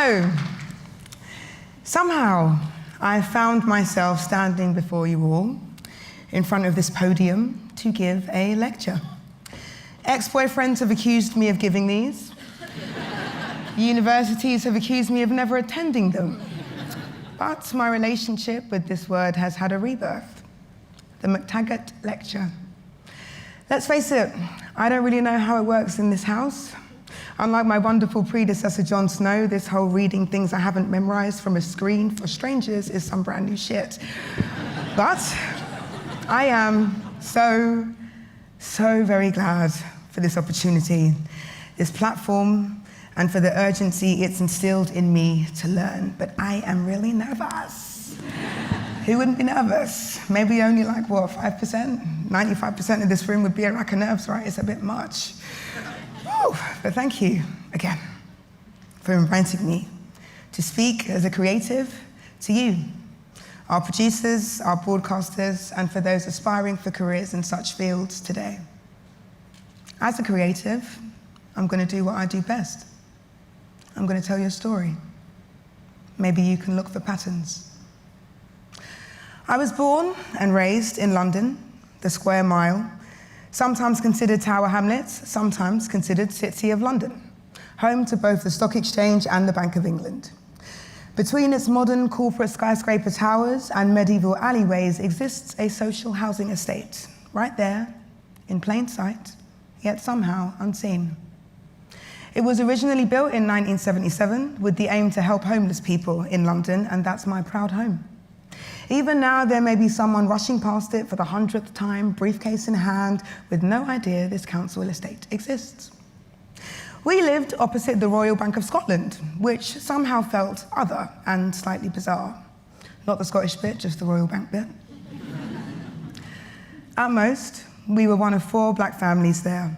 So, somehow, I found myself standing before you all in front of this podium to give a lecture. Ex-boyfriends have accused me of giving these. Universities have accused me of never attending them. But my relationship with this word has had a rebirth. The McTaggart Lecture. Let's face it, I don't really know how it works in this house. Unlike my wonderful predecessor, Jon Snow, this whole reading things I haven't memorized from a screen for strangers is some brand new shit. But I am so very glad for this opportunity, this platform, and for the urgency it's instilled in me to learn. But I am really nervous. Who wouldn't be nervous? Maybe only like, what, 5%? 95% of this room would be a rack of nerves, right? It's a bit much. Woo. But thank you again for inviting me to speak as a creative to you, our producers, our broadcasters, and for those aspiring for careers in such fields today. As a creative, I'm going to do what I do best. I'm going to tell you a story. Maybe you can look for patterns. I was born and raised in London, the Square Mile, sometimes considered Tower Hamlets, sometimes considered City of London, home to both the Stock Exchange and the Bank of England. Between its modern corporate skyscraper towers and medieval alleyways exists a social housing estate, right there, in plain sight, yet somehow unseen. It was originally built in 1977 with the aim to help homeless people in London, and that's my proud home. Even now, there may be someone rushing past it for the 100th time, briefcase in hand, with no idea this council estate exists. We lived opposite the Royal Bank of Scotland, which somehow felt other and slightly bizarre. Not the Scottish bit, just the Royal Bank bit. At most, we were one of 4 black families there.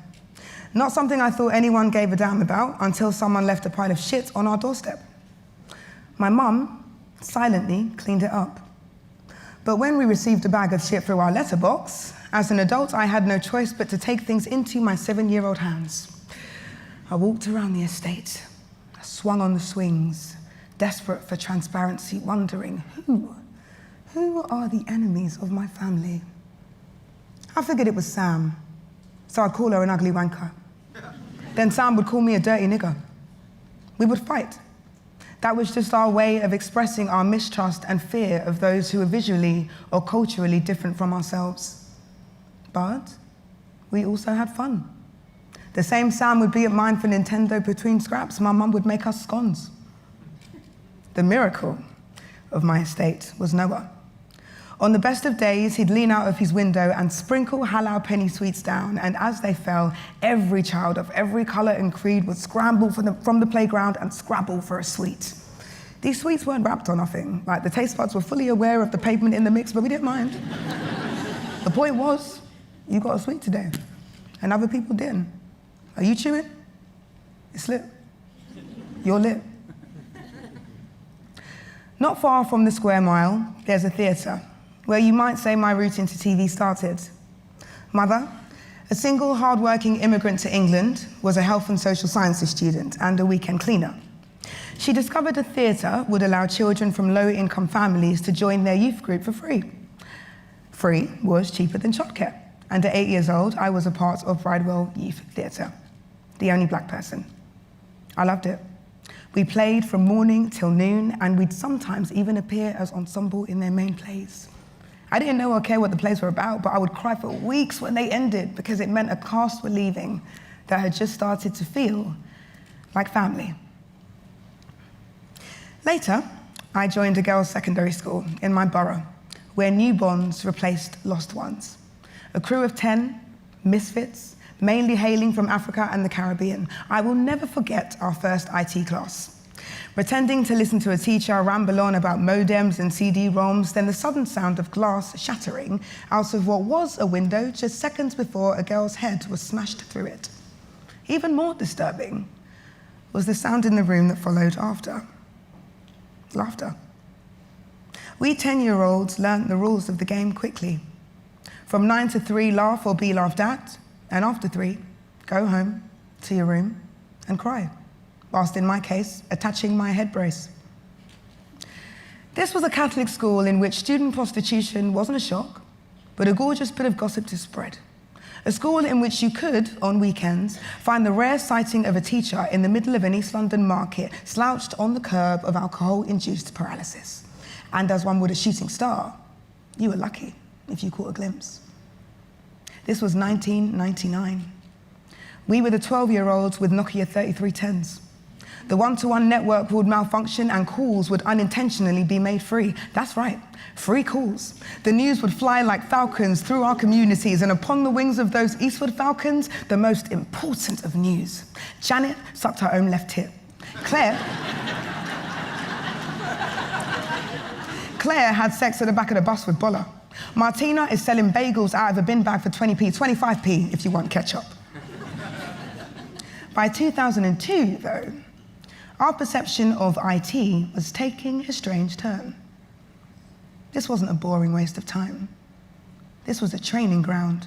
Not something I thought anyone gave a damn about until someone left a pile of shit on our doorstep. My mum silently cleaned it up. But when we received a bag of shit through our letterbox, as an adult, I had no choice but to take things into my 7-year-old hands. I walked around the estate, I swung on the swings, desperate for transparency, wondering who are the enemies of my family? I figured it was Sam, so I'd call her an ugly wanker. Then Sam would call me a dirty nigger. We would fight. That was just our way of expressing our mistrust and fear of those who are visually or culturally different from ourselves. But we also had fun. The same Sam would be at mine for Nintendo between scraps. My mum would make us scones. The miracle of my estate was Noah. On the best of days, he'd lean out of his window and sprinkle halal penny sweets down, and as they fell, every child of every colour and creed would scramble from the playground and scrabble for a sweet. These sweets weren't wrapped or nothing. Like, the taste buds were fully aware of the pavement in the mix, but we didn't mind. The point was, you got a sweet today, and other people didn't. Are you chewing? It's lit. You're lit. Not far from the Square Mile, there's a theatre, where you might say my route into TV started. Mother, a single hard-working immigrant to England, was a health and social sciences student and a weekend cleaner. She discovered a theatre would allow children from low-income families to join their youth group for free. Free was cheaper than childcare, and at 8 years old, I was a part of Bridewell Youth Theatre, the only black person. I loved it. We played from morning till noon, and we'd sometimes even appear as ensemble in their main plays. I didn't know or care what the plays were about, but I would cry for weeks when they ended because it meant a cast were leaving that had just started to feel like family. Later, I joined a girls' secondary school in my borough, where new bonds replaced lost ones. A crew of 10 misfits, mainly hailing from Africa and the Caribbean. I will never forget our first IT class. Pretending to listen to a teacher ramble on about modems and CD-ROMs, then the sudden sound of glass shattering out of what was a window just seconds before a girl's head was smashed through it. Even more disturbing was the sound in the room that followed after. Laughter. We 10-year-olds learned the rules of the game quickly. From 9 to 3, laugh or be laughed at, and after 3, go home to your room and cry. whilst in my case, attaching my head brace. This was a Catholic school in which student prostitution wasn't a shock, but a gorgeous bit of gossip to spread. A school in which you could, on weekends, find the rare sighting of a teacher in the middle of an East London market, slouched on the curb of alcohol-induced paralysis. And as one would a shooting star, you were lucky if you caught a glimpse. This was 1999. We were the 12-year-olds with Nokia 3310s. The one-to-one network would malfunction and calls would unintentionally be made free. That's right, free calls. The news would fly like falcons through our communities, and upon the wings of those eastward falcons, the most important of news. Janet sucked her own left tit. Claire had sex at the back of the bus with Bola. Martina is selling bagels out of a bin bag for 20p, 25p if you want ketchup. By 2002, though, our perception of IT was taking a strange turn. This wasn't a boring waste of time. This was a training ground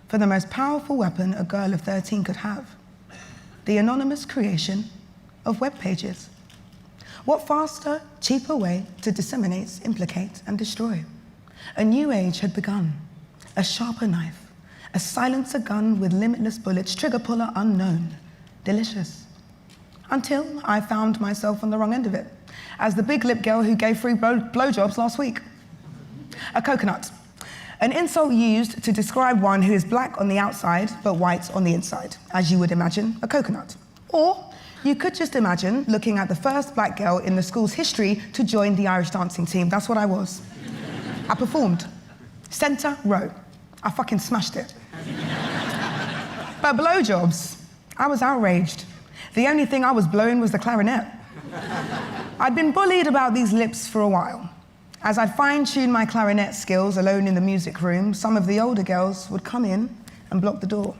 for the most powerful weapon a girl of 13 could have: the anonymous creation of web pages. What faster, cheaper way to disseminate, implicate, and destroy? A new age had begun. A sharper knife, a silencer gun with limitless bullets, trigger puller unknown, delicious. Until I found myself on the wrong end of it, as the big lip girl who gave free blowjobs last week. A coconut, an insult used to describe one who is black on the outside but white on the inside, as you would imagine a coconut. Or you could just imagine looking at the first black girl in the school's history to join the Irish dancing team. That's what I was. I performed. Centre row. I fucking smashed it. But blowjobs, I was outraged. The only thing I was blowing was the clarinet. I'd been bullied about these lips for a while. As I'd fine-tuned my clarinet skills alone in the music room, some of the older girls would come in and block the door.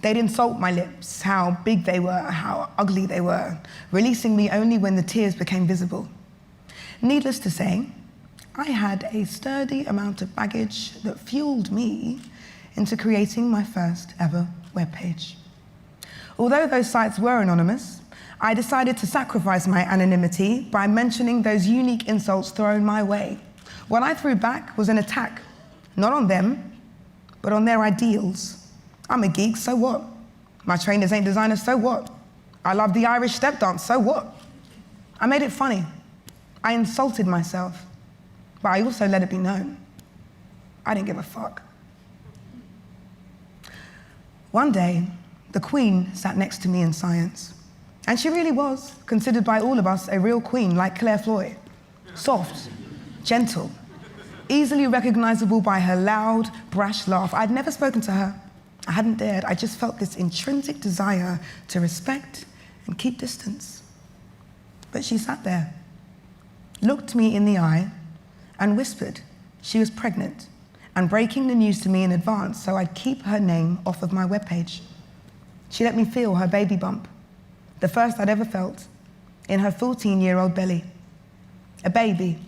They'd insult my lips, how big they were, how ugly they were, releasing me only when the tears became visible. Needless to say, I had a sturdy amount of baggage that fueled me into creating my first ever webpage. Although those sites were anonymous, I decided to sacrifice my anonymity by mentioning those unique insults thrown my way. What I threw back was an attack, not on them, but on their ideals. I'm a geek, so what? My trainers ain't designers, so what? I love the Irish step dance, so what? I made it funny. I insulted myself, but I also let it be known. I didn't give a fuck. One day, the Queen sat next to me in science, and she really was considered by all of us a real queen, like Claire Floyd. Soft, gentle, easily recognizable by her loud, brash laugh. I'd never spoken to her. I hadn't dared. I just felt this intrinsic desire to respect and keep distance. But she sat there, looked me in the eye, and whispered she was pregnant and breaking the news to me in advance so I'd keep her name off of my webpage. She let me feel her baby bump, the first I'd ever felt, in her 14-year-old belly. A baby,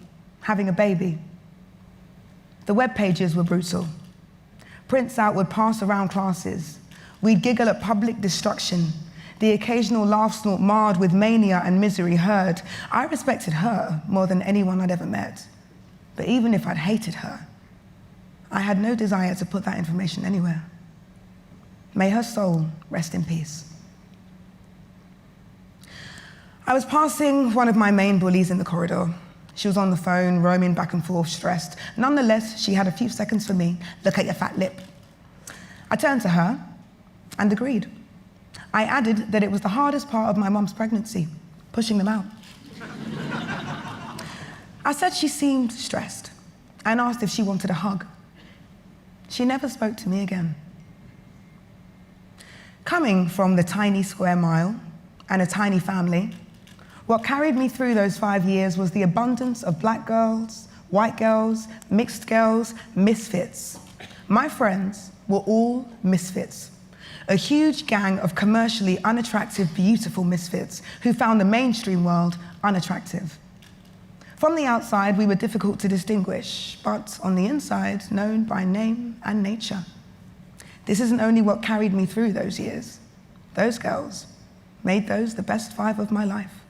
having a baby. The web pages were brutal. Prints out would pass around classes. We'd giggle at public destruction, the occasional laugh snort marred with mania and misery heard. I respected her more than anyone I'd ever met. But even if I'd hated her, I had no desire to put that information anywhere. May her soul rest in peace. I was passing one of my main bullies in the corridor. She was on the phone, roaming back and forth, stressed. Nonetheless, she had a few seconds for me. Look at your fat lip. I turned to her and agreed. I added that it was the hardest part of my mum's pregnancy, pushing them out. I said she seemed stressed and asked if she wanted a hug. She never spoke to me again. Coming from the tiny square mile and a tiny family, what carried me through those 5 years was the abundance of black girls, white girls, mixed girls, misfits. My friends were all misfits. A huge gang of commercially unattractive, beautiful misfits who found the mainstream world unattractive. From the outside, we were difficult to distinguish, but on the inside, known by name and nature. This isn't only what carried me through those years. Those girls made those the best 5 of my life.